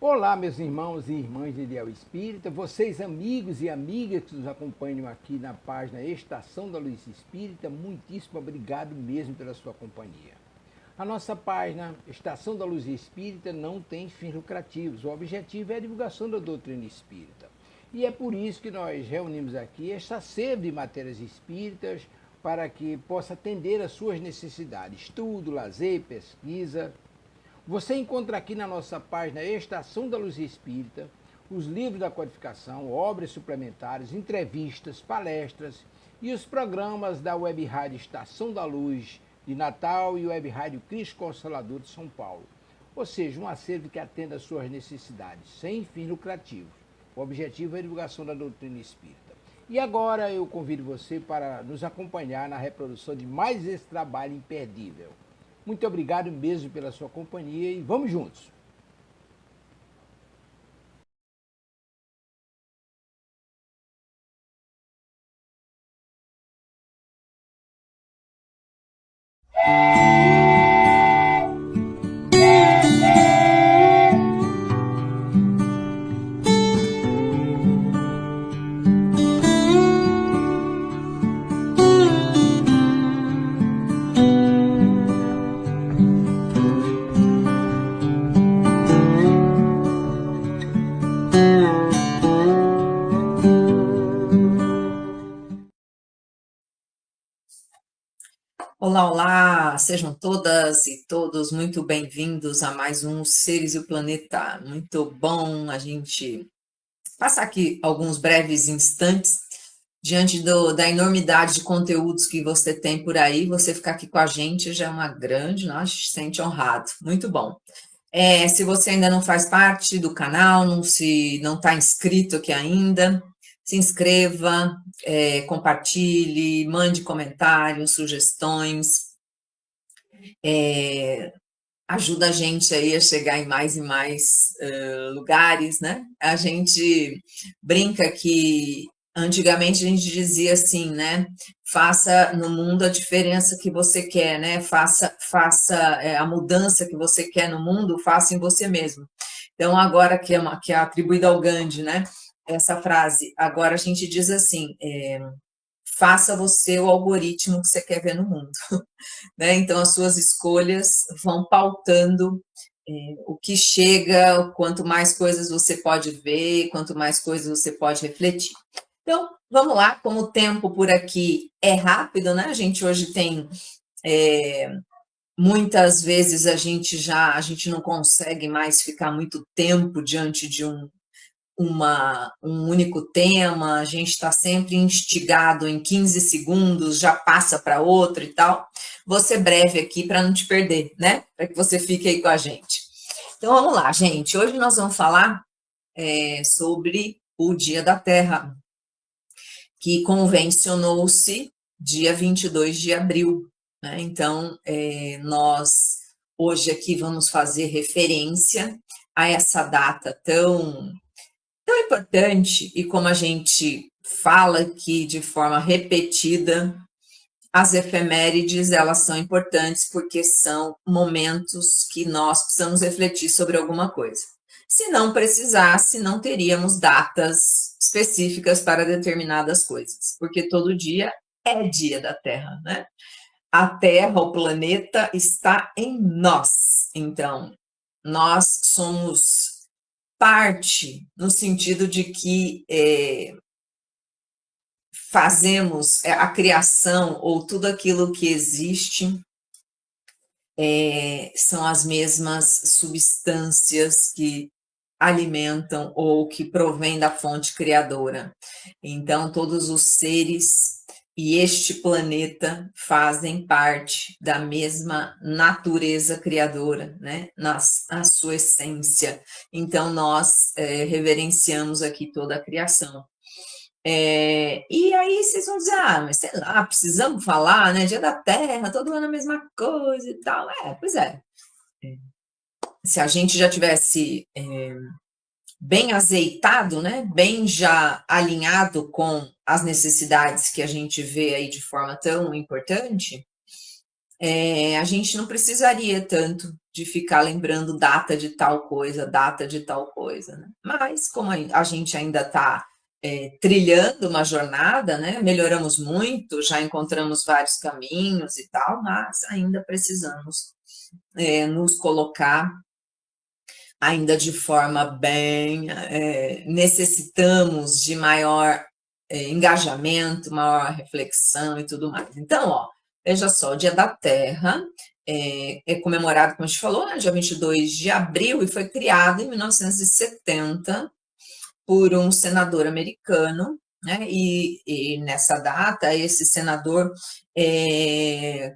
Olá, meus irmãos e irmãs de Ideal Espírita, vocês amigos e amigas que nos acompanham aqui na página Estação da Luz Espírita, muitíssimo obrigado mesmo pela sua companhia. A nossa página Estação da Luz Espírita não tem fins lucrativos, o objetivo é a divulgação da doutrina espírita. E é por isso que nós reunimos aqui esta sede de matérias espíritas para que possa atender às suas necessidades, estudo, lazer, pesquisa. Você encontra aqui na nossa página Estação da Luz Espírita os livros da codificação, obras suplementares, entrevistas, palestras e os programas da Web Rádio Estação da Luz de Natal e Web Rádio Cristo Consolador de São Paulo. Ou seja, um acervo que atenda às suas necessidades, sem fins lucrativos. O objetivo é a divulgação da doutrina espírita. E agora eu convido você para nos acompanhar na reprodução de mais esse trabalho imperdível. Muito obrigado mesmo pela sua companhia e vamos juntos! Olá, olá! Sejam todas e todos muito bem-vindos a mais um Seres e o Planeta. Muito bom a gente passar aqui alguns breves instantes diante da enormidade de conteúdos que você tem por aí. Você ficar aqui com a gente já é uma grande, nossa, se sente honrado. Muito bom. Se você ainda não faz parte do canal, não está inscrito aqui ainda, se inscreva, compartilhe, mande comentários, sugestões, ajuda a gente aí a chegar em mais e mais lugares, né? A gente brinca que antigamente a gente dizia assim, né? Faça no mundo a diferença que você quer, né? Faça a mudança que você quer no mundo, faça em você mesmo. Então, agora que é atribuída ao Gandhi, né? Essa frase, agora a gente diz assim, faça você o algoritmo que você quer ver no mundo, né? Então, as suas escolhas vão pautando o que chega, quanto mais coisas você pode ver, quanto mais coisas você pode refletir. Então, vamos lá, como o tempo por aqui é rápido, né? A gente hoje tem muitas vezes a gente não consegue mais ficar muito tempo diante de um único tema, a gente está sempre instigado em 15 segundos, já passa para outro e tal. Vou ser breve aqui para não te perder, né? Para que você fique aí com a gente. Então vamos lá, gente. Hoje nós vamos falar sobre o Dia da Terra, que convencionou-se dia 22 de abril. Né? Então, nós hoje aqui vamos fazer referência a essa data tão importante, e como a gente fala aqui de forma repetida, as efemérides, elas são importantes porque são momentos que nós precisamos refletir sobre alguma coisa. Se não precisasse, não teríamos datas específicas para determinadas coisas, porque todo dia é dia da Terra, né? A Terra, o planeta, está em nós. Então, nós somos parte no sentido de que fazemos a criação ou tudo aquilo que existe são as mesmas substâncias que alimentam ou que provém da fonte criadora. Então, todos os seres e este planeta fazem parte da mesma natureza criadora, né? Na sua essência. Então, nós reverenciamos aqui toda a criação. E aí vocês vão dizer, mas sei lá, precisamos falar, né? Dia da Terra, todo ano a mesma coisa e tal. Pois é. Se a gente já tivesse bem azeitado, né? Bem já alinhado com as necessidades que a gente vê aí de forma tão importante, a gente não precisaria tanto de ficar lembrando data de tal coisa, né? Mas, como a gente ainda está trilhando uma jornada, né? Melhoramos muito, já encontramos vários caminhos e tal, mas ainda precisamos nos colocar ainda de forma bem, necessitamos de maior engajamento, maior reflexão e tudo mais. Então, ó, veja só, o Dia da Terra é comemorado, como a gente falou, né, dia 22 de abril, e foi criado em 1970 por um senador americano, né, e nessa data, esse senador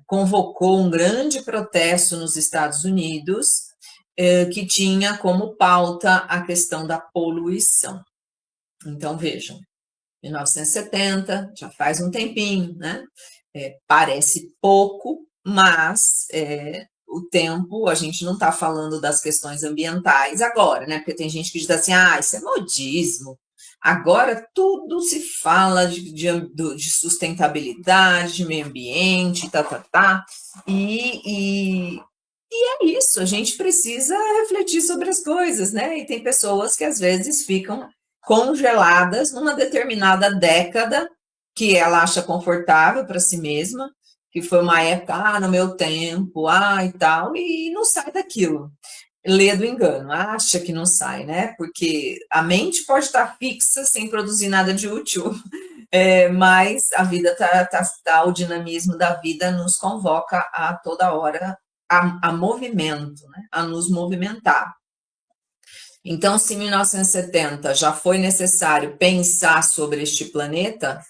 convocou um grande protesto nos Estados Unidos, que tinha como pauta a questão da poluição. Então, vejam, 1970, já faz um tempinho, né? Parece pouco, mas o tempo, a gente não está falando das questões ambientais agora, né? Porque tem gente que diz assim, isso é modismo. Agora tudo se fala de sustentabilidade, de meio ambiente, e é isso, a gente precisa refletir sobre as coisas, né? E tem pessoas que às vezes ficam congeladas numa determinada década que ela acha confortável para si mesma, que foi uma época, no meu tempo, e tal, e não sai daquilo. Lê do engano, acha que não sai, né? Porque a mente pode estar fixa sem produzir nada de útil, mas a vida o dinamismo da vida nos convoca a toda hora a movimento, né? A nos movimentar. Então, se em 1970 já foi necessário pensar sobre este planeta,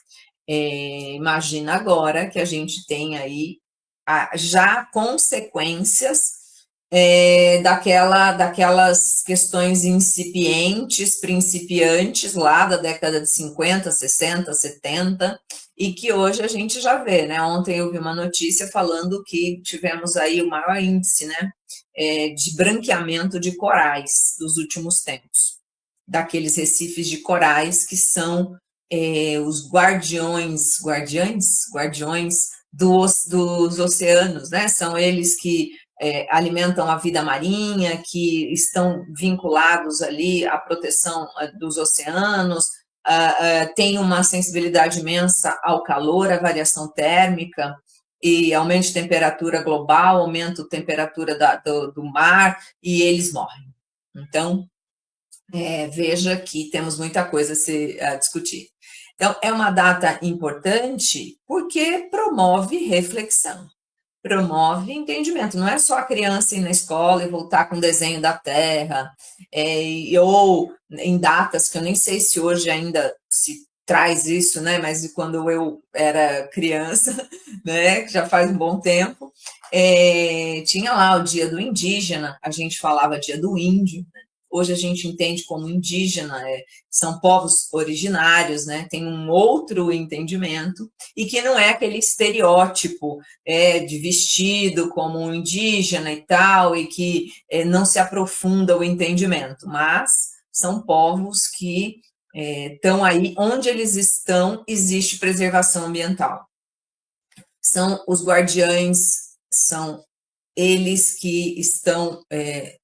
imagina agora que a gente tem aí já consequências daquelas questões incipientes, principiantes lá da década de 50, 60, 70, e que hoje a gente já vê, né? Ontem eu vi uma notícia falando que tivemos aí o maior índice, né, de branqueamento de corais dos últimos tempos, daqueles recifes de corais que são os guardiões dos oceanos, né? São eles que alimentam a vida marinha, que estão vinculados ali à proteção dos oceanos, tem uma sensibilidade imensa ao calor, à variação térmica, e aumento de temperatura global, aumento de temperatura do mar, e eles morrem. Então, veja que temos muita coisa a discutir. Então, é uma data importante porque promove reflexão, promove entendimento. Não é só a criança ir na escola e voltar com desenho da Terra, ou em datas que eu nem sei se hoje ainda se traz isso, né? Mas quando eu era criança, né? Que já faz um bom tempo, tinha lá o Dia do Indígena, a gente falava Dia do Índio, né? Hoje a gente entende como indígena, são povos originários, né? Tem um outro entendimento, e que não é aquele estereótipo de vestido como um indígena e tal, e que não se aprofunda o entendimento, mas são povos que estão aí, onde eles estão, existe preservação ambiental. São os guardiães, são eles que estão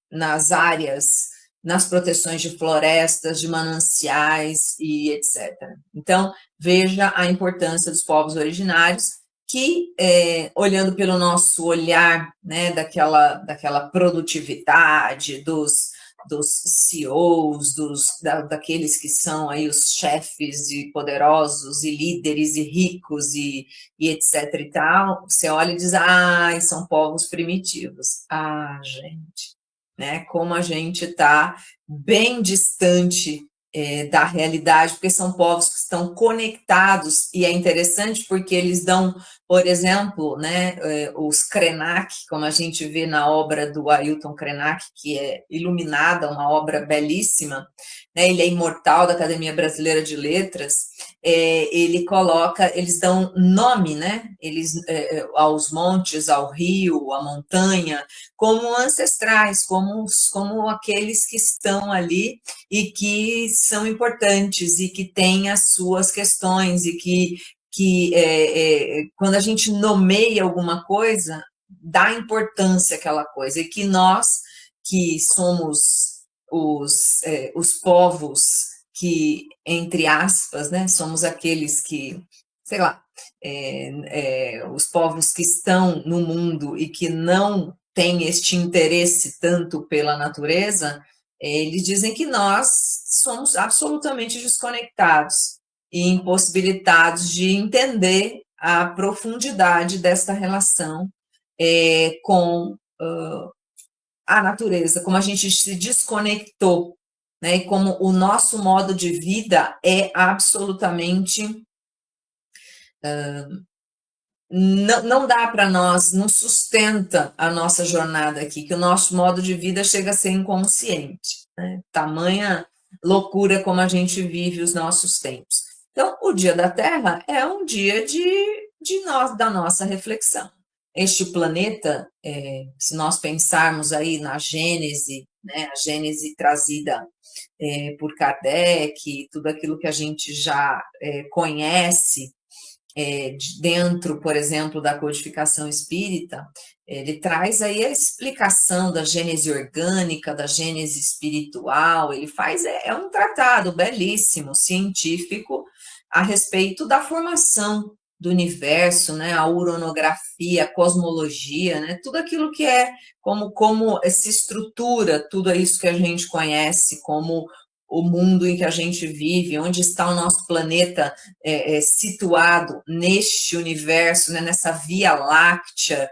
nas áreas, nas proteções de florestas, de mananciais e etc. Então, veja a importância dos povos originários, que, olhando pelo nosso olhar, né, daquela produtividade, dos CEOs, daqueles que são aí os chefes e poderosos e líderes e ricos e etc e tal, você olha e diz, são povos primitivos. Gente, né, como a gente está bem distante da realidade, porque são povos que estão conectados, e é interessante porque eles dão, por exemplo, né, os Krenak, como a gente vê na obra do Ailton Krenak, que é Iluminada, uma obra belíssima, né, ele é imortal da Academia Brasileira de Letras, eles dão nome, né, aos montes, ao rio, à montanha, como ancestrais, como aqueles que estão ali e que são importantes e que têm as suas questões, e que quando a gente nomeia alguma coisa, dar importância àquela coisa, e que nós, que somos os povos que, entre aspas, né, somos aqueles que, sei lá, os povos que estão no mundo e que não têm este interesse tanto pela natureza, eles dizem que nós somos absolutamente desconectados e impossibilitados de entender a profundidade desta relação com a natureza, como a gente se desconectou, né? E como o nosso modo de vida é absolutamente não dá para nós, não sustenta a nossa jornada aqui, que o nosso modo de vida chega a ser inconsciente, né? Tamanha loucura como a gente vive os nossos tempos. Então, o Dia da Terra é um dia da nossa reflexão. Este planeta, se nós pensarmos aí na Gênese, né, a Gênese trazida por Kardec, tudo aquilo que a gente já conhece, dentro, por exemplo, da codificação espírita, ele traz aí a explicação da gênese orgânica, da gênese espiritual, ele faz, um tratado belíssimo, científico, a respeito da formação do universo, né, a uranografia, a cosmologia, né, tudo aquilo que como se estrutura, tudo isso que a gente conhece como o mundo em que a gente vive, onde está o nosso planeta situado neste universo, né, nessa Via Láctea,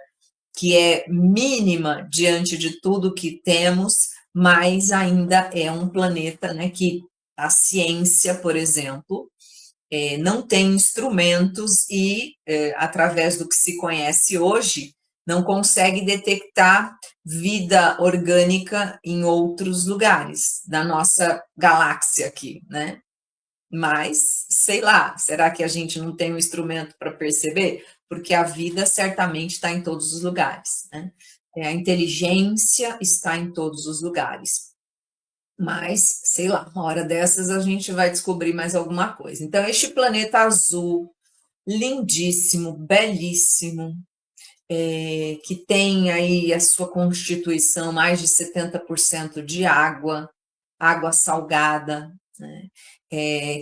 que é mínima diante de tudo que temos, mas ainda é um planeta, né, que a ciência, por exemplo, não tem instrumentos e, através do que se conhece hoje, não consegue detectar vida orgânica em outros lugares da nossa galáxia aqui, né? Mas, sei lá, será que a gente não tem um instrumento para perceber? Porque a vida certamente está em todos os lugares, né? A inteligência está em todos os lugares. Mas, sei lá, uma hora dessas a gente vai descobrir mais alguma coisa. Então, este planeta azul, lindíssimo, belíssimo, que tem aí a sua constituição mais de 70% de água, água salgada, né?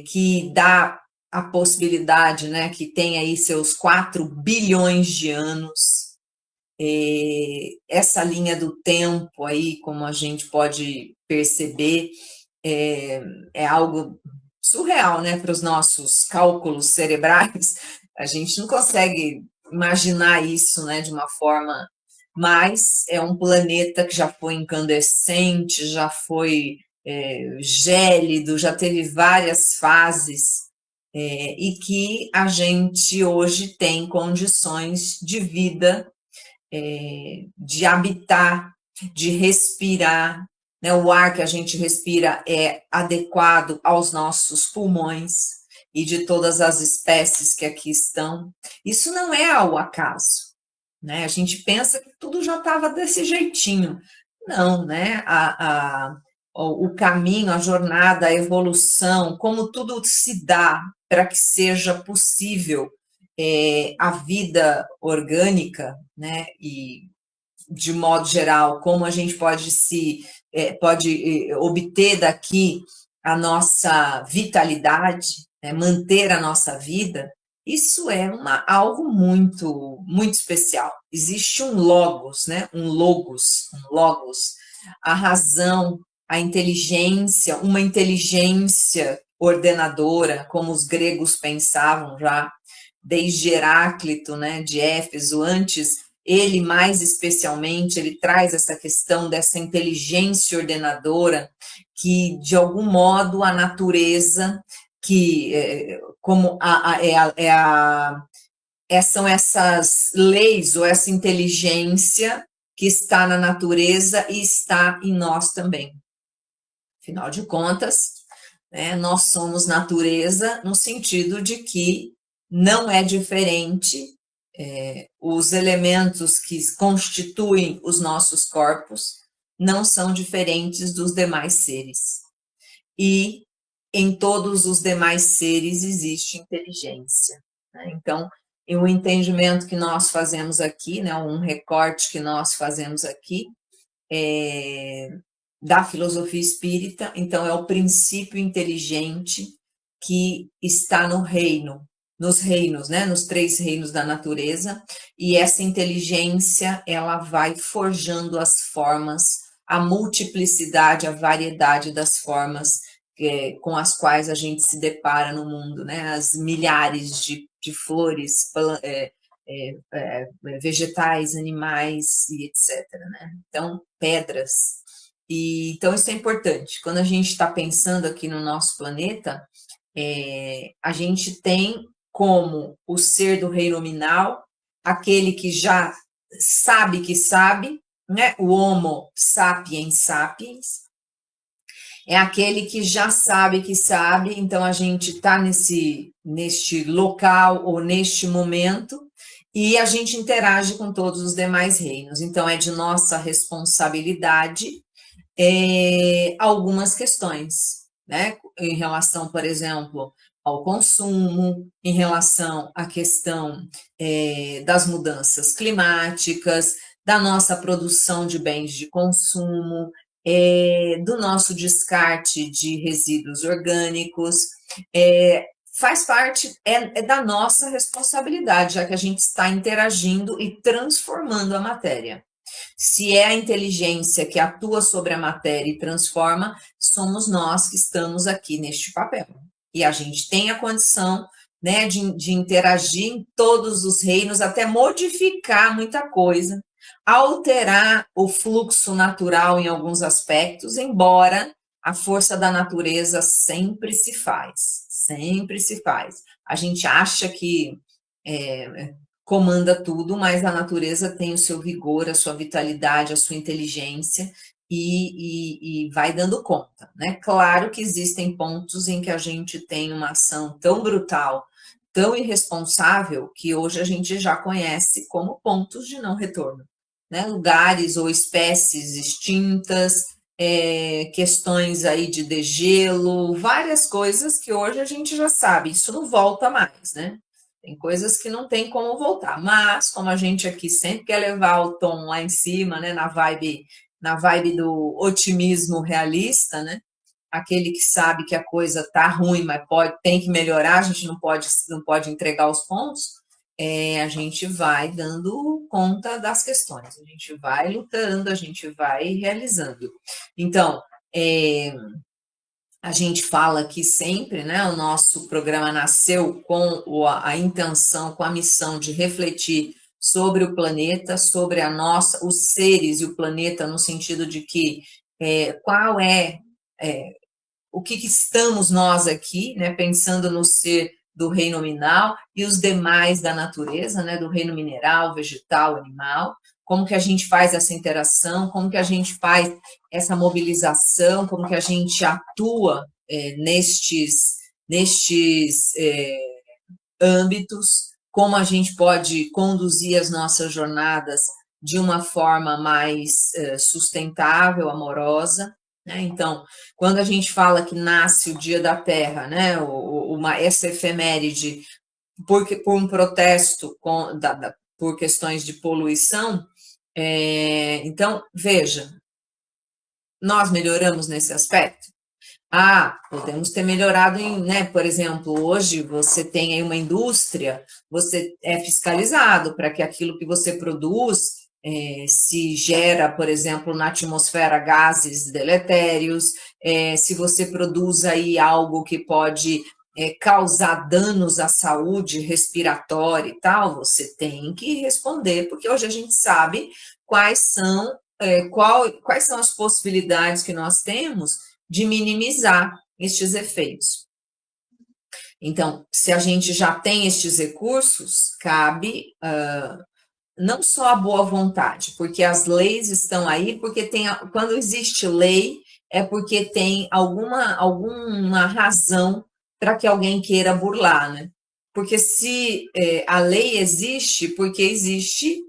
Que dá a possibilidade, né, que tem aí seus 4 bilhões de anos, essa linha do tempo aí, como a gente pode perceber, é algo surreal, né, para os nossos cálculos cerebrais. A gente não consegue imaginar isso, né, de uma forma, mas é um planeta que já foi incandescente, já foi gélido, já teve várias fases, e que a gente hoje tem condições de vida, de habitar, de respirar, né? O ar que a gente respira é adequado aos nossos pulmões e de todas as espécies que aqui estão. Isso não é ao acaso, né? A gente pensa que tudo já estava desse jeitinho. Não, né? O caminho, a jornada, a evolução, como tudo se dá para que seja possível a vida orgânica, né? E de modo geral, como a gente pode obter daqui a nossa vitalidade, né? Manter a nossa vida, isso é algo muito, muito especial. Existe um logos, né? Um logos, a razão, a inteligência, uma inteligência ordenadora, como os gregos pensavam já, desde Heráclito, né, de Éfeso, antes, ele mais especialmente, ele traz essa questão dessa inteligência ordenadora, que de algum modo a natureza, que como são essas leis ou essa inteligência que está na natureza e está em nós também. Afinal de contas, né, nós somos natureza no sentido de que não é diferente os elementos que constituem os nossos corpos não são diferentes dos demais seres. E em todos os demais seres existe inteligência, né? Então, e o entendimento que nós fazemos aqui, né, um recorte que nós fazemos aqui, da filosofia espírita, então é o princípio inteligente que está no reino, nos reinos, né, nos 3 reinos da natureza, e essa inteligência, ela vai forjando as formas, a multiplicidade, a variedade das formas com as quais a gente se depara no mundo, né, as milhares de flores, vegetais, animais e etc, né? Então, pedras. Então, isso é importante. Quando a gente está pensando aqui no nosso planeta, a gente tem como o ser do reino nominal, aquele que já sabe que sabe, né? O Homo sapiens sapiens, é aquele que já sabe que sabe, então a gente está neste local ou neste momento, e a gente interage com todos os demais reinos. Então, é de nossa responsabilidade algumas questões, né? Em relação, por exemplo, ao consumo, em relação à questão das mudanças climáticas, da nossa produção de bens de consumo, do nosso descarte de resíduos orgânicos, faz parte, da nossa responsabilidade, já que a gente está interagindo e transformando a matéria. Se é a inteligência que atua sobre a matéria e transforma, somos nós que estamos aqui neste papel. E a gente tem a condição, né, de interagir em todos os reinos, até modificar muita coisa, alterar o fluxo natural em alguns aspectos, embora a força da natureza sempre se faz, sempre se faz. A gente acha que comanda tudo, mas a natureza tem o seu vigor, a sua vitalidade, a sua inteligência e vai dando conta, né? Claro que existem pontos em que a gente tem uma ação tão brutal, tão irresponsável, que hoje a gente já conhece como pontos de não retorno, né? Lugares ou espécies extintas, questões aí de degelo, várias coisas que hoje a gente já sabe, isso não volta mais, né? Tem coisas que não tem como voltar, mas como a gente aqui sempre quer levar o tom lá em cima, né, na vibe do otimismo realista, né? Aquele que sabe que a coisa tá ruim, mas tem que melhorar, a gente não pode entregar os pontos, a gente vai dando conta das questões, a gente vai lutando, a gente vai realizando. Então, a gente fala aqui sempre, né? O nosso programa nasceu com a intenção, com a missão de refletir sobre o planeta, sobre os seres e o planeta, no sentido de que qual o que estamos nós aqui, né? Pensando no ser do reino nominal e os demais da natureza, né? Do reino mineral, vegetal, animal. Como que a gente faz essa interação, como que a gente faz essa mobilização, como que a gente atua nestes âmbitos, como a gente pode conduzir as nossas jornadas de uma forma mais sustentável, amorosa, né? Então, quando a gente fala que nasce o Dia da Terra, né, essa efeméride por um protesto por questões de poluição, então, veja, nós melhoramos nesse aspecto? Podemos ter melhorado né, por exemplo, hoje você tem aí uma indústria, você é fiscalizado para que aquilo que você produz, se gera, por exemplo, na atmosfera gases deletérios, se você produz aí algo que pode causar danos à saúde respiratória e tal, você tem que responder, porque hoje a gente sabe quais são as possibilidades que nós temos de minimizar estes efeitos. Então, se a gente já tem estes recursos, cabe não só a boa vontade, porque as leis estão aí, porque quando existe lei, é porque tem alguma razão para que alguém queira burlar, né? Porque se a lei existe, porque existe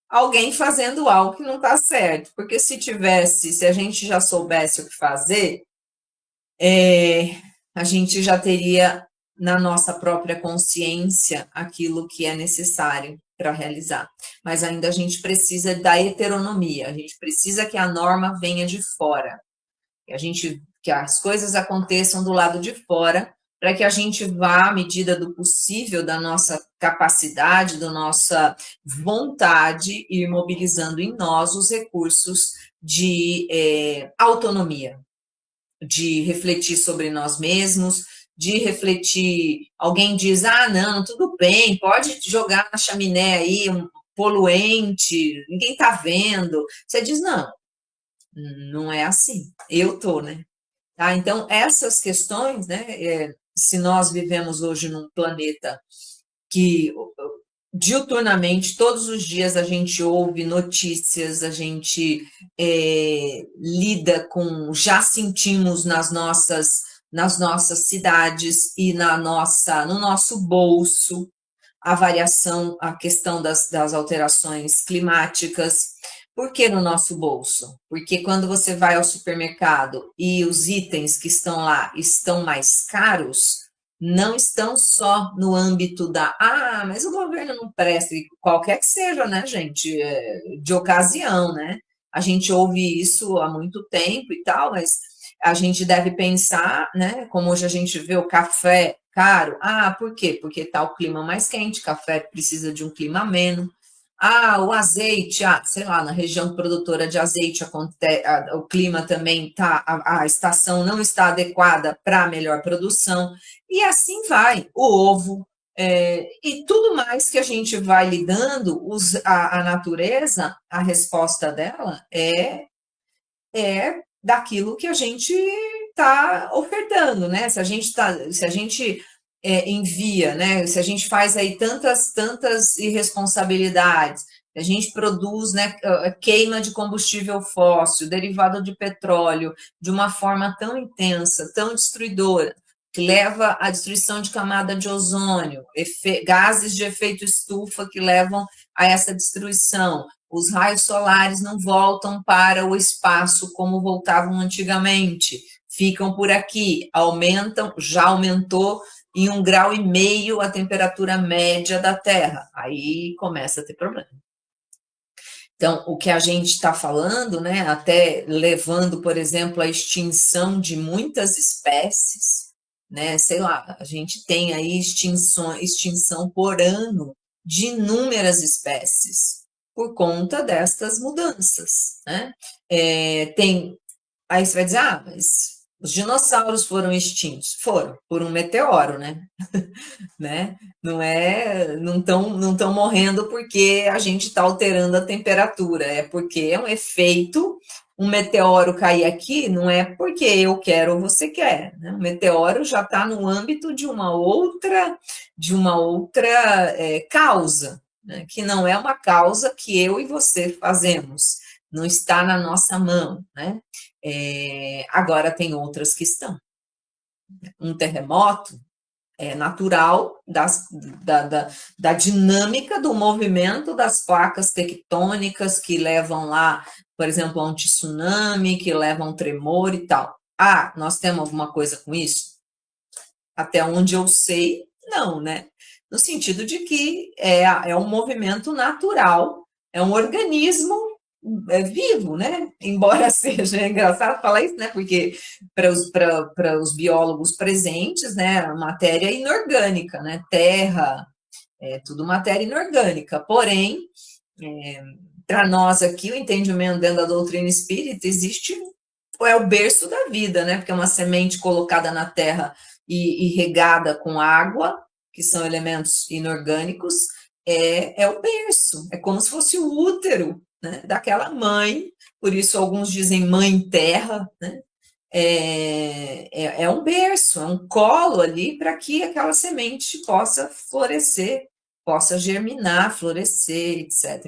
alguém fazendo algo que não está certo. Porque se a gente já soubesse o que fazer, a gente já teria na nossa própria consciência aquilo que é necessário para realizar. Mas ainda a gente precisa da heteronomia, a gente precisa que a norma venha de fora, que as coisas aconteçam do lado de fora, para que a gente vá, à medida do possível, da nossa capacidade, da nossa vontade, ir mobilizando em nós os recursos de autonomia, de refletir sobre nós mesmos, de refletir. Alguém diz: ah, não, tudo bem, pode jogar na chaminé aí um poluente, ninguém está vendo. Você diz: não, não é assim, eu tô, né? Tá? Então, essas questões, né, se nós vivemos hoje num planeta que diuturnamente, todos os dias a gente ouve notícias, a gente lida com, já sentimos nas nossas cidades e no nosso bolso a variação, a questão das alterações climáticas. Por que no nosso bolso? Porque quando você vai ao supermercado e os itens que estão lá estão mais caros, não estão só no âmbito mas o governo não presta, qualquer que seja, né, gente, de ocasião, né? A gente ouve isso há muito tempo e tal, mas a gente deve pensar, né, como hoje a gente vê o café caro. Ah, por quê? Porque está o clima mais quente, café precisa de um clima ameno. Ah, o azeite, sei lá, na região produtora de azeite, o clima também tá, a estação não está adequada para a melhor produção, e assim vai, o ovo, e tudo mais que a gente vai lidando, a natureza, a resposta dela é daquilo que a gente está ofertando, né? Se a gente envia, né? Se a gente faz aí tantas irresponsabilidades, a gente produz, né, queima de combustível fóssil, derivado de petróleo, de uma forma tão intensa, tão destruidora, que leva à destruição de camada de ozônio, gases de efeito estufa que levam a essa destruição. Os raios solares não voltam para o espaço como voltavam antigamente, ficam por aqui, já aumentou em 1,5 graus a temperatura média da Terra, aí começa a ter problema. Então, o que a gente está falando, né, até levando, por exemplo, à extinção de muitas espécies, né, sei lá, a gente tem aí extinção por ano de inúmeras espécies, por conta destas mudanças, né? Aí você vai dizer: mas os dinossauros foram extintos. Foram, por um meteoro, né? Né? Não estão morrendo porque a gente está alterando a temperatura, é porque é um efeito. Um meteoro cair aqui não é porque eu quero ou você quer, né? O meteoro já está no âmbito de uma outra causa, né? Que não é uma causa que eu e você fazemos, não está na nossa mão, né? Agora tem outras que estão. Um terremoto é natural da dinâmica do movimento das placas tectônicas que levam lá, por exemplo, a um tsunami, que levam a um tremor e tal. Nós temos alguma coisa com isso? Até onde eu sei, não, né? No sentido de que é um movimento natural, é um organismo vivo, né? Embora seja engraçado falar isso, né? Porque para os biólogos presentes, né, a matéria é inorgânica, né? Terra, tudo matéria inorgânica. Porém, para nós aqui, o entendimento dentro da doutrina espírita existe, é o berço da vida, né? Porque é uma semente colocada na terra e regada com água, que são elementos inorgânicos, é o berço, é como se fosse o útero, né, daquela mãe, por isso alguns dizem mãe terra, né? É um berço, é um colo ali para que aquela semente possa florescer, possa germinar, florescer, etc.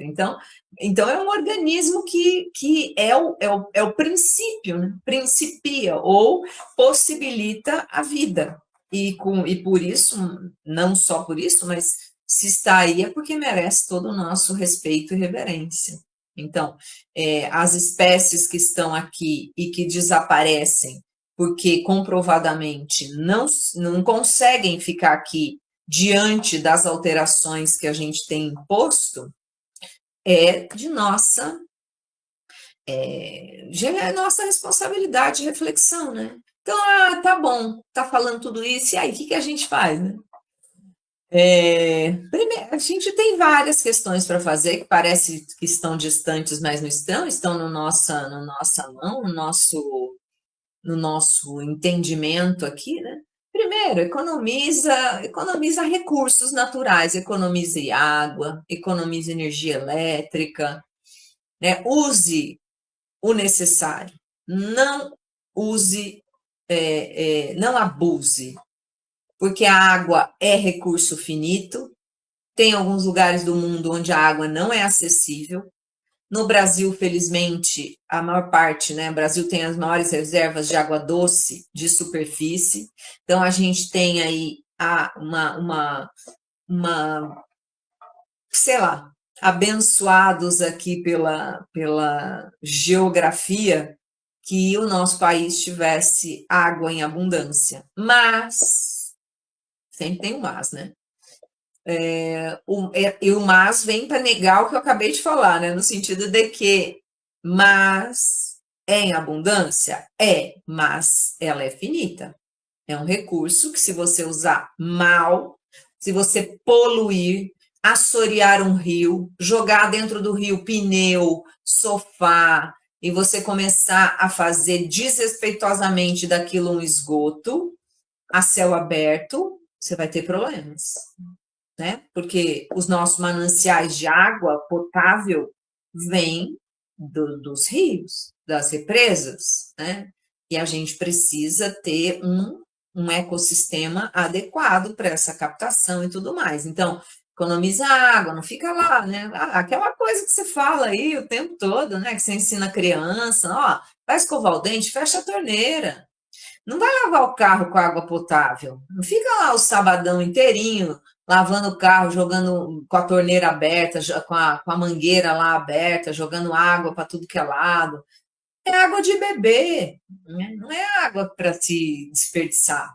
Então é um organismo que é o princípio, né? Principia ou possibilita a vida. E por isso, não só por isso, mas se está aí é porque merece todo o nosso respeito e reverência. Então, as espécies que estão aqui e que desaparecem porque comprovadamente não conseguem ficar aqui diante das alterações que a gente tem imposto, é de nossa responsabilidade e reflexão, né? Então, tá bom, tá falando tudo isso, e aí, o que a gente faz, né? Primeiro, a gente tem várias questões para fazer que parece que estão distantes, mas não estão no nossa mão, no nosso entendimento aqui, né? Primeiro, economiza recursos naturais, economize água, economize energia elétrica, né? Use o necessário, não use, não abuse, porque a água é recurso finito. Tem alguns lugares do mundo onde a água não é acessível. No Brasil, felizmente, a maior parte, né? O Brasil tem as maiores reservas de água doce de superfície. Então, a gente tem aí sei lá, abençoados aqui pela geografia, que o nosso país tivesse água em abundância. Mas, sempre tem um mas, né? E o mas vem para negar o que eu acabei de falar, né? No sentido de que, mas é em abundância? É, mas ela é finita. É um recurso que, se você usar mal, se você poluir, assorear um rio, jogar dentro do rio pneu, sofá, e você começar a fazer desrespeitosamente daquilo um esgoto a céu aberto, você vai ter problemas, né? Porque os nossos mananciais de água potável vêm dos rios, das represas, né? E a gente precisa ter um ecossistema adequado para essa captação e tudo mais. Então, economiza água, não fica lá, né? Aquela coisa que você fala aí o tempo todo, né? Que você ensina a criança, ó, vai escovar o dente, fecha a torneira. Não vai lavar o carro com água potável. Não fica lá o sabadão inteirinho lavando o carro, jogando com a torneira aberta, com a mangueira lá aberta, jogando água para tudo que é lado. É água de beber, né? Não é água para se desperdiçar.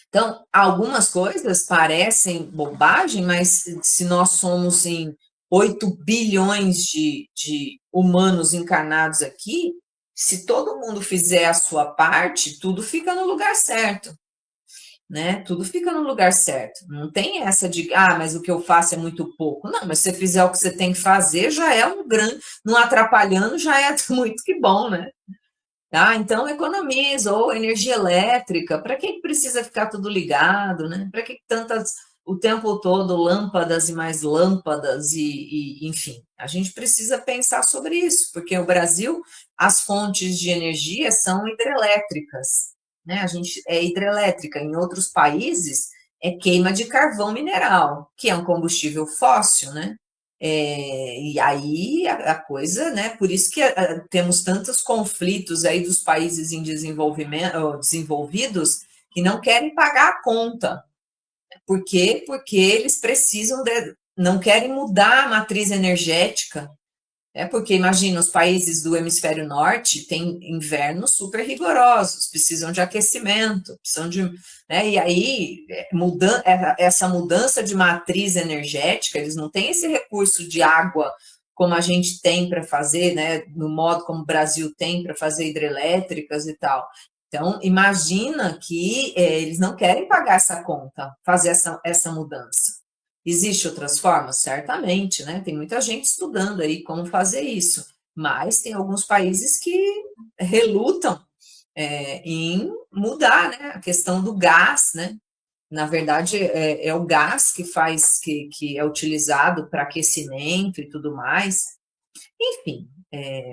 Então, algumas coisas parecem bobagem, mas se nós somos em 8 bilhões de humanos encarnados aqui, se todo mundo fizer a sua parte, tudo fica no lugar certo, né? Tudo fica no lugar certo. Não tem essa de, mas o que eu faço é muito pouco. Não, mas se você fizer o que você tem que fazer, já é um grande, não atrapalhando, já é muito que bom, né? Então economiza, ou energia elétrica, para que precisa ficar tudo ligado, né? Para que tantas, o tempo todo, lâmpadas e mais lâmpadas, enfim, a gente precisa pensar sobre isso, porque o Brasil, as fontes de energia são hidrelétricas, né? A gente é hidrelétrica, em outros países é queima de carvão mineral, que é um combustível fóssil, né? E aí a coisa, né? Por isso que temos tantos conflitos aí dos países em desenvolvimento, ou desenvolvidos, que não querem pagar a conta. Por quê? Porque eles precisam não querem mudar a matriz energética. Porque imagina, os países do hemisfério norte têm invernos super rigorosos, precisam de aquecimento, precisam de, né, e aí essa mudança de matriz energética, eles não têm esse recurso de água como a gente tem para fazer, né, no modo como o Brasil tem para fazer hidrelétricas e tal. Então, imagina que eles não querem pagar essa conta, fazer essa mudança. Existem outras formas? Certamente, né? Tem muita gente estudando aí como fazer isso, mas tem alguns países que relutam em mudar, né? A questão do gás, né? Na verdade, é o gás que faz, que é utilizado para aquecimento e tudo mais. Enfim,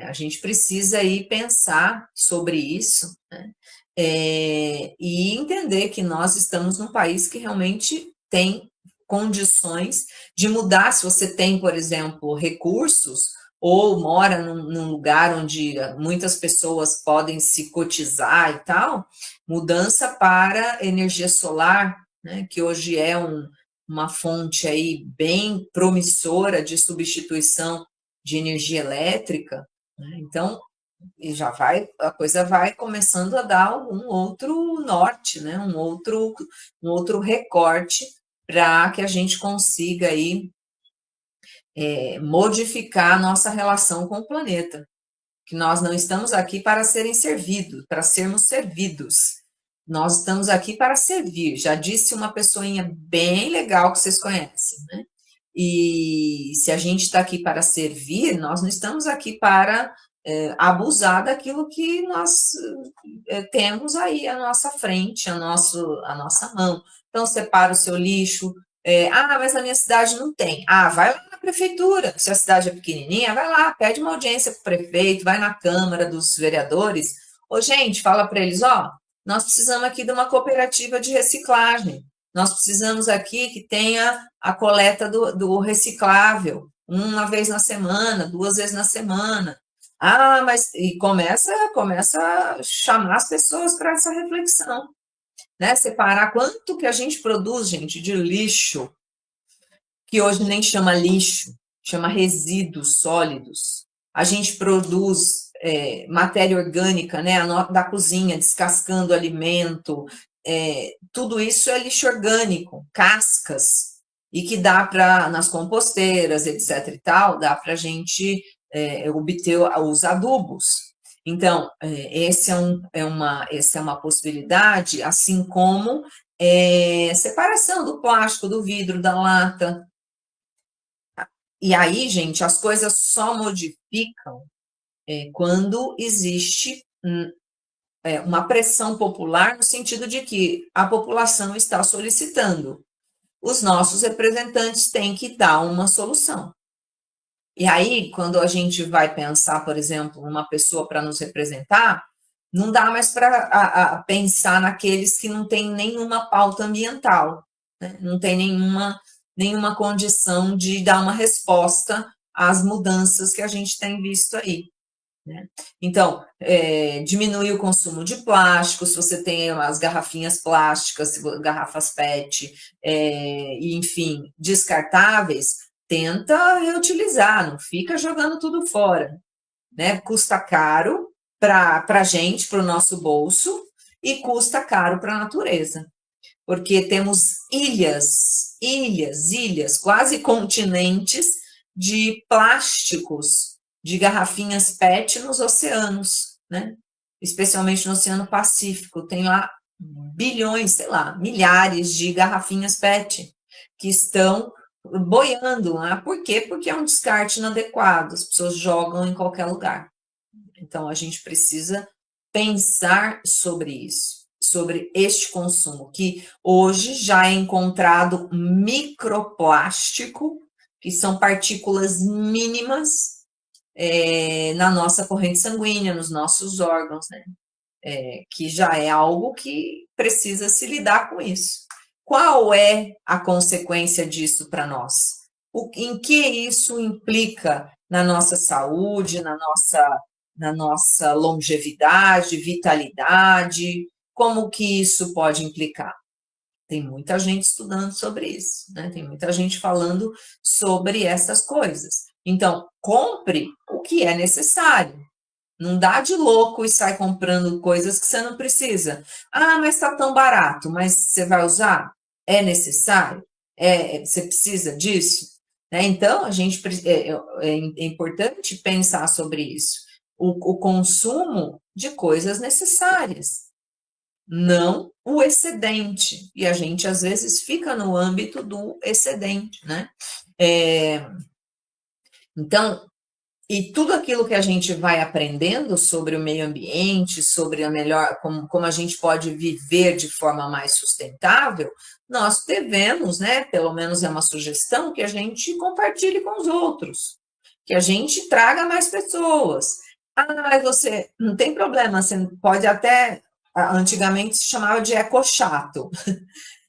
a gente precisa aí pensar sobre isso, né? E entender que nós estamos num país que realmente tem condições de mudar. Se você tem, por exemplo, recursos, ou mora num lugar onde muitas pessoas podem se cotizar e tal, mudança para energia solar, né, que hoje é uma fonte aí bem promissora de substituição de energia elétrica, né? Então, E a coisa vai começando a dar um outro norte, né? Um outro recorte para que a gente consiga aí modificar a nossa relação com o planeta. Que nós não estamos aqui para serem servidos, para sermos servidos. Nós estamos aqui para servir. Já disse uma pessoinha bem legal que vocês conhecem, né? E se a gente está aqui para servir, nós não estamos aqui para abusar daquilo que nós temos aí à nossa frente, à nossa mão. Então, separa o seu lixo. Mas na minha cidade não tem. Vai lá na prefeitura. Se a cidade é pequenininha, vai lá, pede uma audiência para o prefeito, vai na Câmara dos Vereadores. Ô, gente, fala para eles, nós precisamos aqui de uma cooperativa de reciclagem. Nós precisamos aqui que tenha a coleta do reciclável, uma vez na semana, 2 vezes na semana. Mas e começa a chamar as pessoas para essa reflexão, né? Separar quanto que a gente produz, gente, de lixo, que hoje nem chama lixo, chama resíduos sólidos. A gente produz matéria orgânica, né, da cozinha, descascando alimento, tudo isso é lixo orgânico, cascas, e que dá para, nas composteiras, etc e tal, dá para a gente obter os adubos. Então, essa é uma possibilidade, assim como separação do plástico, do vidro, da lata. E aí, gente, as coisas só modificam quando existe uma pressão popular, no sentido de que a população está solicitando. Os nossos representantes têm que dar uma solução. E aí, quando a gente vai pensar, por exemplo, numa pessoa para nos representar, não dá mais para pensar naqueles que não têm nenhuma pauta ambiental, né? Não tem nenhuma condição de dar uma resposta às mudanças que a gente tem visto aí, né? Então, diminuir o consumo de plástico, se você tem as garrafinhas plásticas, garrafas PET, e, enfim, descartáveis, tenta reutilizar, não fica jogando tudo fora, né? Custa caro para a gente, para o nosso bolso, e custa caro para a natureza, porque temos ilhas, quase continentes de plásticos, de garrafinhas PET nos oceanos, né? Especialmente no Oceano Pacífico, tem lá bilhões, sei lá, milhares de garrafinhas PET que estão boiando lá. Por quê? Porque é um descarte inadequado, as pessoas jogam em qualquer lugar. Então, a gente precisa pensar sobre isso, sobre este consumo, que hoje já é encontrado microplástico, que são partículas mínimas na nossa corrente sanguínea, nos nossos órgãos, né? Que já é algo que precisa se lidar com isso. Qual é a consequência disso para nós? Em que isso implica na nossa saúde, na nossa longevidade, vitalidade? Como que isso pode implicar? Tem muita gente estudando sobre isso, né? Tem muita gente falando sobre essas coisas. Então, compre o que é necessário. Não dá de louco e sai comprando coisas que você não precisa. Mas está tão barato, mas você vai usar? É necessário? Você precisa disso? Né? Então, é importante pensar sobre isso. O consumo de coisas necessárias, não o excedente. E a gente, às vezes, fica no âmbito do excedente, né? Então, e tudo aquilo que a gente vai aprendendo sobre o meio ambiente, sobre como a gente pode viver de forma mais sustentável, nós devemos, né? Pelo menos é uma sugestão que a gente compartilhe com os outros, que a gente traga mais pessoas. Você não tem problema, você pode até. Antigamente se chamava de ecochato,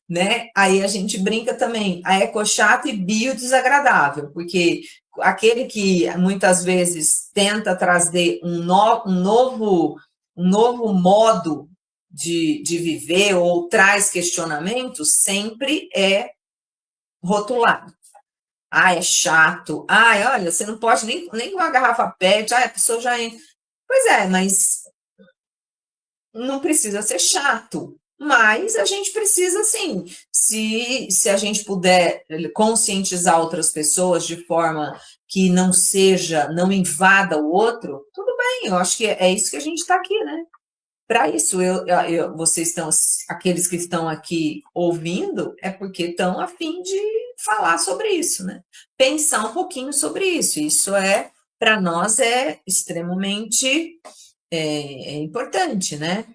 né? Aí a gente brinca também, a ecochato e biodesagradável, porque aquele que muitas vezes tenta trazer um novo modo de viver ou traz questionamentos, sempre é rotulado. É chato. Olha, você não pode nem com a garrafa PET, a pessoa já entra. Pois é, mas não precisa ser chato. Mas a gente precisa, sim, se a gente puder conscientizar outras pessoas de forma que não seja, não invada o outro, tudo bem, eu acho que é isso que a gente está aqui, né? Para isso, vocês estão, aqueles que estão aqui ouvindo, é porque estão a fim de falar sobre isso, né? Pensar um pouquinho sobre isso. Isso para nós, é extremamente importante, né?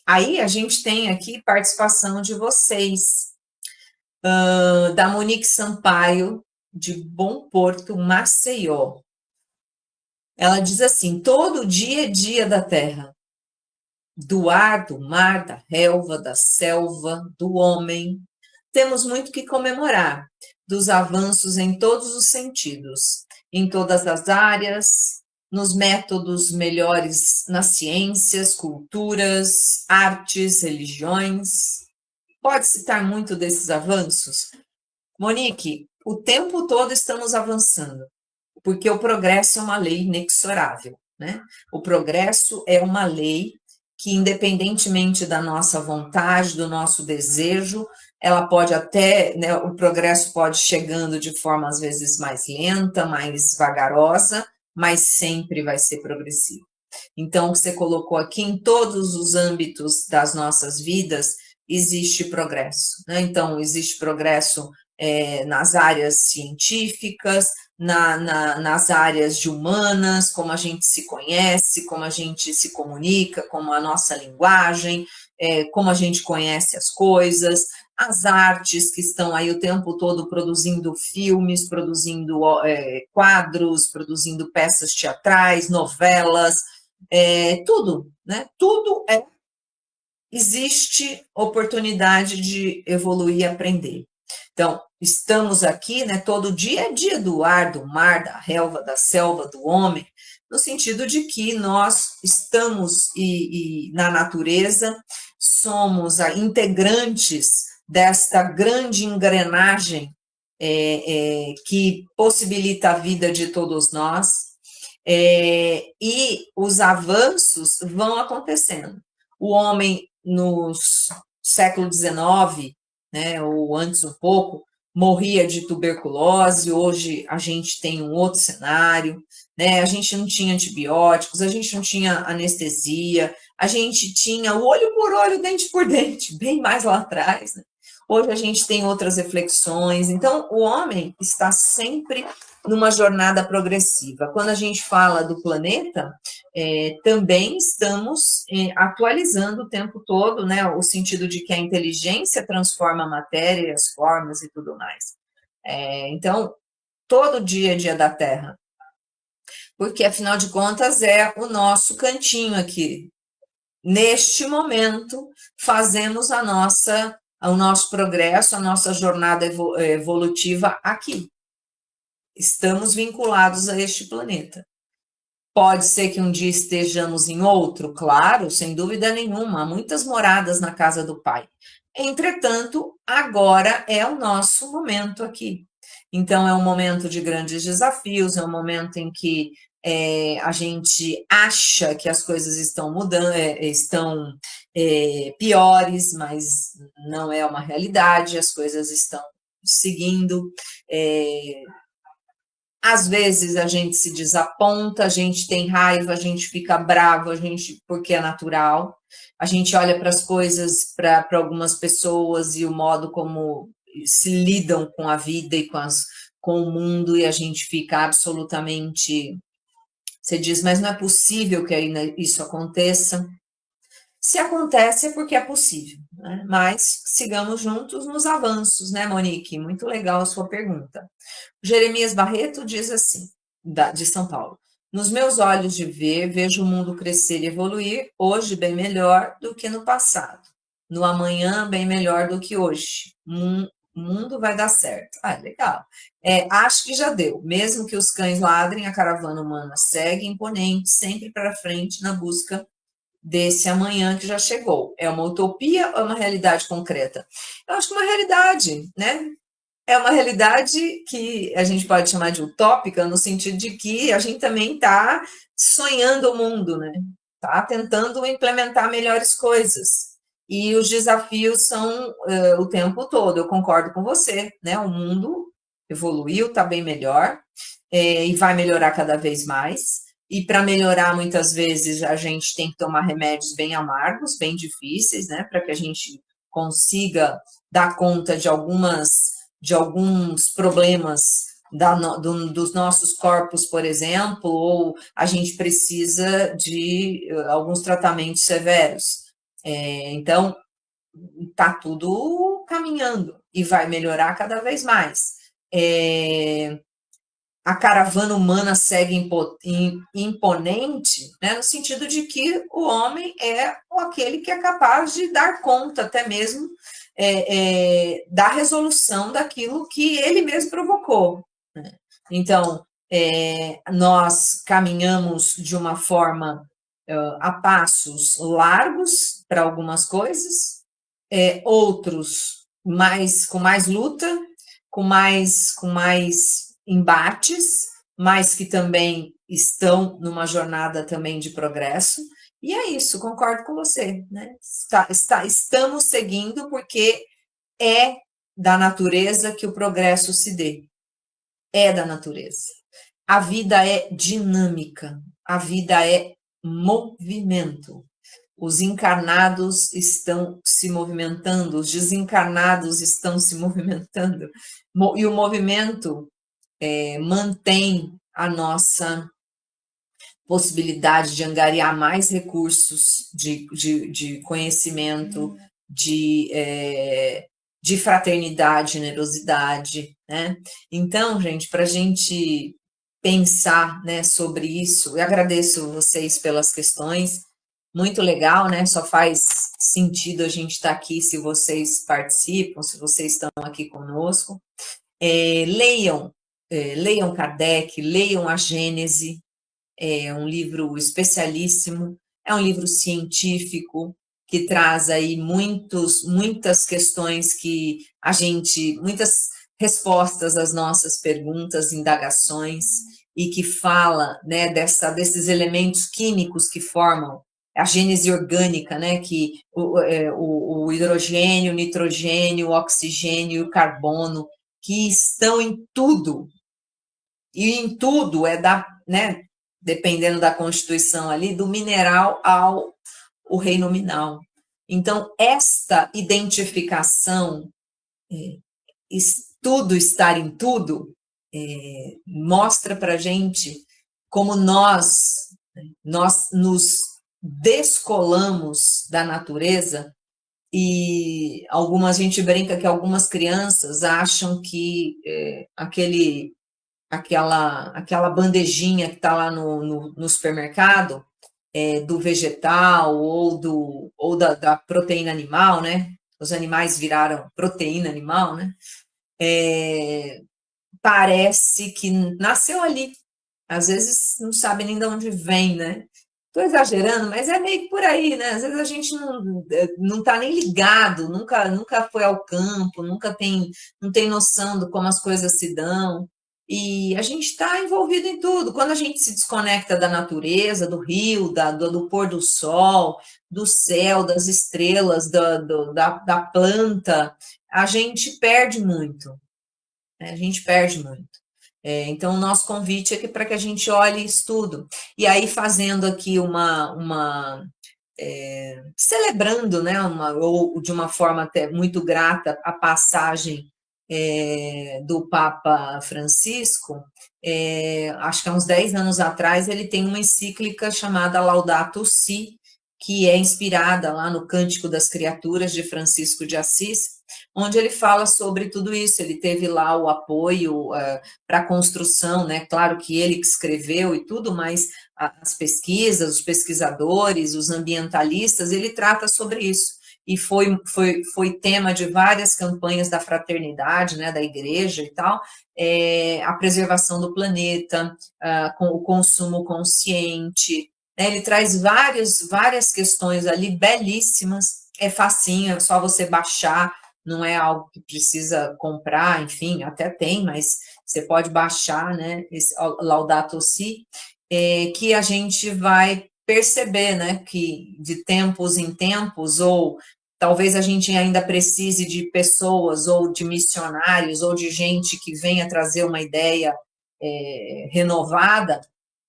Aí a gente tem aqui participação de vocês, da Monique Sampaio, de Bom Porto, Maceió. Ela diz assim: todo dia é dia da terra, do ar, do mar, da relva, da selva, do homem. Temos muito que comemorar, dos avanços em todos os sentidos, em todas as áreas, nos métodos melhores nas ciências, culturas, artes, religiões. Pode citar muito desses avanços? Monique, o tempo todo estamos avançando, porque o progresso é uma lei inexorável, né? O progresso é uma lei que, independentemente da nossa vontade, do nosso desejo, ela pode até, né, o progresso pode chegando de forma às vezes mais lenta, mais vagarosa, mas sempre vai ser progressivo. Então, você colocou aqui, em todos os âmbitos das nossas vidas existe progresso, né? Então, existe progresso nas áreas científicas, nas áreas de humanas, como a gente se conhece, como a gente se comunica, como a nossa linguagem, como a gente conhece as coisas, as artes que estão aí o tempo todo produzindo filmes, produzindo quadros, produzindo peças teatrais, novelas, tudo, né? Tudo existe oportunidade de evoluir e aprender. Então, estamos aqui, né? Todo dia é dia do ar, do mar, da relva, da selva, do homem, no sentido de que nós estamos na natureza, somos integrantes desta grande engrenagem que possibilita a vida de todos nós, e os avanços vão acontecendo. O homem, no século XIX, né, ou antes um pouco, morria de tuberculose. Hoje a gente tem um outro cenário, né? A gente não tinha antibióticos, a gente não tinha anestesia, a gente tinha olho por olho, dente por dente, bem mais lá atrás, né? Hoje a gente tem outras reflexões. Então, o homem está sempre numa jornada progressiva. Quando a gente fala do planeta, também estamos atualizando o tempo todo, né, o sentido de que a inteligência transforma a matéria, as formas e tudo mais. Então, todo dia é dia da Terra, porque, afinal de contas, é o nosso cantinho aqui. Neste momento, fazemos o nosso progresso, a nossa jornada evolutiva aqui. Estamos vinculados a este planeta. Pode ser que um dia estejamos em outro, claro, sem dúvida nenhuma, há muitas moradas na casa do Pai. Entretanto, agora é o nosso momento aqui. Então, é um momento de grandes desafios, é um momento em que a gente acha que as coisas estão mudando, estão piores, mas não é uma realidade, as coisas estão seguindo. Às vezes a gente se desaponta, a gente tem raiva, a gente fica bravo, porque é natural. A gente olha para as coisas, para algumas pessoas e o modo como se lidam com a vida e com o mundo, e a gente fica absolutamente. Você diz, mas não é possível que isso aconteça. Se acontece é porque é possível, né? Mas sigamos juntos nos avanços, né, Monique? Muito legal a sua pergunta. Jeremias Barreto diz assim, de São Paulo: nos meus olhos de ver, vejo o mundo crescer e evoluir, hoje bem melhor do que no passado, no amanhã bem melhor do que hoje. O mundo vai dar certo. Ah, legal. Acho que já deu. Mesmo que os cães ladrem, a caravana humana segue imponente, sempre para frente na busca desse amanhã que já chegou. É uma utopia ou é uma realidade concreta? Eu acho que uma realidade, né? é uma realidade que a gente pode chamar de utópica, no sentido de que a gente também está sonhando o mundo, né? Está tentando implementar melhores coisas. E os desafios são o tempo todo, eu concordo com você, né? O mundo evoluiu, está bem melhor, e vai melhorar cada vez mais. E para melhorar, muitas vezes, a gente tem que tomar remédios bem amargos, bem difíceis, né? Para que a gente consiga dar conta de alguns problemas dos nossos corpos, por exemplo, ou a gente precisa de alguns tratamentos severos. Então, está tudo caminhando e vai melhorar cada vez mais. A caravana humana segue imponente, né, no sentido de que o homem é aquele que é capaz de dar conta até mesmo da resolução daquilo que ele mesmo provocou. Né? Então, nós caminhamos de uma forma a passos largos para algumas coisas, outros com mais luta, com mais embates, mas que também estão numa jornada também de progresso. E é isso, concordo com você, né? Estamos seguindo porque é da natureza que o progresso se dê. É da natureza. A vida é dinâmica, a vida é movimento. Os encarnados estão se movimentando, os desencarnados estão se movimentando, e o movimento mantém a nossa possibilidade de angariar mais recursos de conhecimento, de fraternidade, generosidade, né? Então, gente, para a gente pensar, né, sobre isso, eu agradeço vocês pelas questões, muito legal, né? Só faz sentido a gente estar aqui se vocês participam, se vocês estão aqui conosco. Leiam Kardec, leiam a Gênese, é um livro especialíssimo, é um livro científico que traz aí muitas questões muitas respostas às nossas perguntas, indagações, e que fala, né, desses elementos químicos que formam a gênese orgânica, né, que o hidrogênio, o nitrogênio, o oxigênio e o carbono, que estão em tudo, e em tudo né, dependendo da constituição ali, do mineral ao o rei nominal. Então, esta identificação, tudo estar em tudo, mostra para a gente como nós nos descolamos da natureza, e a gente brinca que algumas crianças acham que aquela bandejinha que está lá no supermercado, do vegetal ou da proteína animal, né? Os animais viraram proteína animal, né? Parece que nasceu ali. Às vezes não sabe nem de onde vem, né? Estou exagerando, mas é meio que por aí, né? Às vezes a gente não está nem ligado, nunca foi ao campo, não tem noção de como as coisas se dão. E a gente está envolvido em tudo. Quando a gente se desconecta da natureza, do rio, do pôr do sol, do céu, das estrelas, da planta, a gente perde muito. Né? A gente perde muito. Então, o nosso convite é para que a gente olhe isso tudo. E aí, fazendo aqui celebrando, né, ou de uma forma até muito grata, a passagem do Papa Francisco, acho que há uns 10 anos atrás, ele tem uma encíclica chamada Laudato Si, que é inspirada lá no Cântico das Criaturas, de Francisco de Assis, onde ele fala sobre tudo isso. Ele teve lá o apoio para a construção, né? Claro que ele que escreveu e tudo, mas as pesquisas, os pesquisadores, os ambientalistas, ele trata sobre isso. E foi tema de várias campanhas da fraternidade, né, da igreja e tal, a preservação do planeta, com o consumo consciente, né? Ele traz várias questões ali belíssimas, é facinho, é só você baixar não é algo que precisa comprar, enfim, até tem, mas você pode baixar, né, esse Laudato Si, que a gente vai perceber, né, que de tempos em tempos, ou talvez a gente ainda precise de pessoas, ou de missionários, ou de gente que venha trazer uma ideia renovada,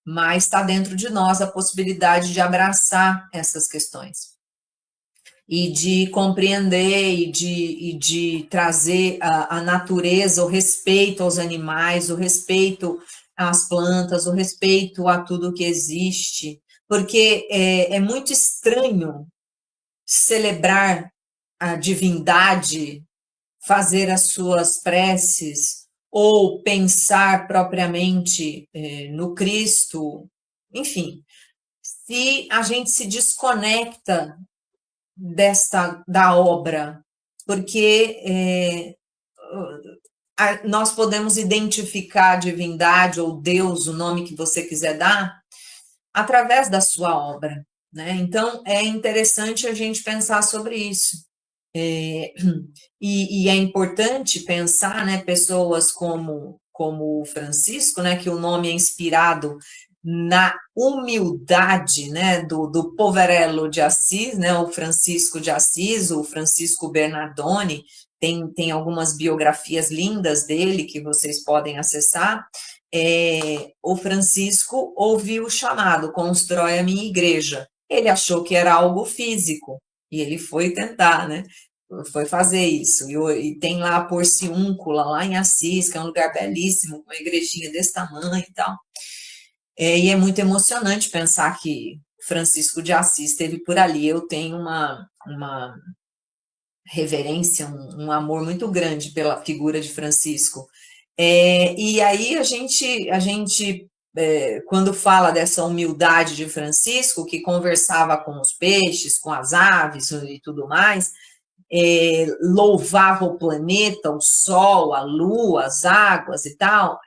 mas está dentro de nós a possibilidade de abraçar essas questões e de compreender e de trazer a natureza, o respeito aos animais, o respeito às plantas, o respeito a tudo que existe, porque é muito estranho celebrar a divindade, fazer as suas preces, ou pensar propriamente no Cristo, enfim, se a gente se desconecta da obra, porque nós podemos identificar a divindade ou Deus, o nome que você quiser dar, através da sua obra, né? Então, é interessante a gente pensar sobre isso. E é importante pensar, né, pessoas como o Francisco, né, que o nome é inspirado na humildade, né, do Poverello de Assis, né, o Francisco de Assis, o Francisco Bernardoni, tem algumas biografias lindas dele que vocês podem acessar. O Francisco ouviu o chamado, constrói a minha igreja. Ele achou que era algo físico, e ele foi tentar, né? Foi fazer isso. E tem lá a Porciúncula, lá em Assis, que é um lugar belíssimo, com uma igrejinha desse tamanho e tal. E é muito emocionante pensar que Francisco de Assis esteve por ali. Eu tenho uma reverência, um amor muito grande pela figura de Francisco. E aí a gente quando fala dessa humildade de Francisco, que conversava com os peixes, com as aves e tudo mais, louvava o planeta, o sol, a lua, as águas e tal,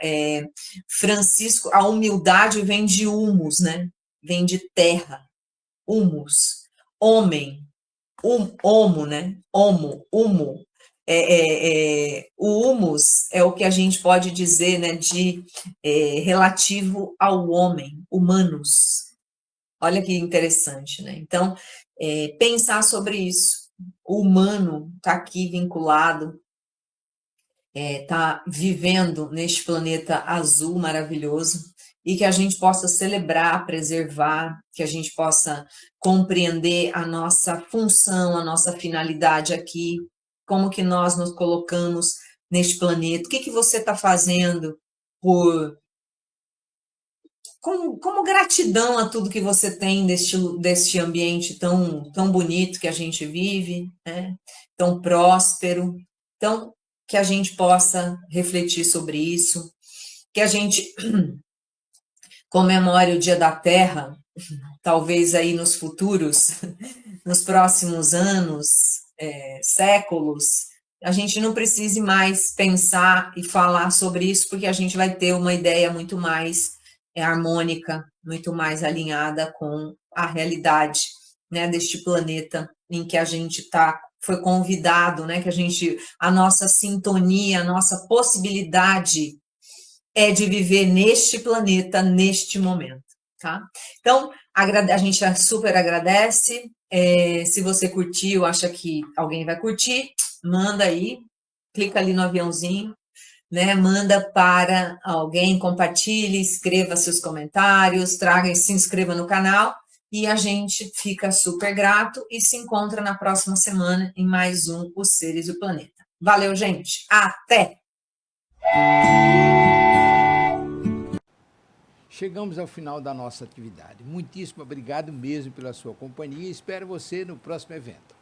Francisco, a humildade vem de humus, né? Vem de terra, humus, homem, homo, né? Homo, humo. O humus é o que a gente pode dizer, né, de relativo ao homem, humanos. Olha que interessante, né? Então, pensar sobre isso. O humano está aqui vinculado, está vivendo neste planeta azul maravilhoso, e que a gente possa celebrar, preservar, que a gente possa compreender a nossa função, a nossa finalidade aqui, como que nós nos colocamos neste planeta, o que que você está fazendo como gratidão a tudo que você tem deste ambiente tão bonito que a gente vive, né? Tão próspero. Então, que a gente possa refletir sobre isso, que a gente comemore o Dia da Terra, talvez aí nos futuros, nos próximos anos, séculos, a gente não precise mais pensar e falar sobre isso, porque a gente vai ter uma ideia muito mais harmônica, muito mais alinhada com a realidade, né, deste planeta em que a gente foi convidado, né, a nossa sintonia, a nossa possibilidade de viver neste planeta, neste momento, tá? Então, a gente super agradece. Se você curtiu, acha que alguém vai curtir, manda aí, clica ali no aviãozinho, né? Manda para alguém, compartilhe, escreva seus comentários, traga e se inscreva no canal, e a gente fica super grato e se encontra na próxima semana em mais um Os Seres e o Planeta. Valeu, gente! Até! Chegamos ao final da nossa atividade. Muitíssimo obrigado mesmo pela sua companhia e espero você no próximo evento.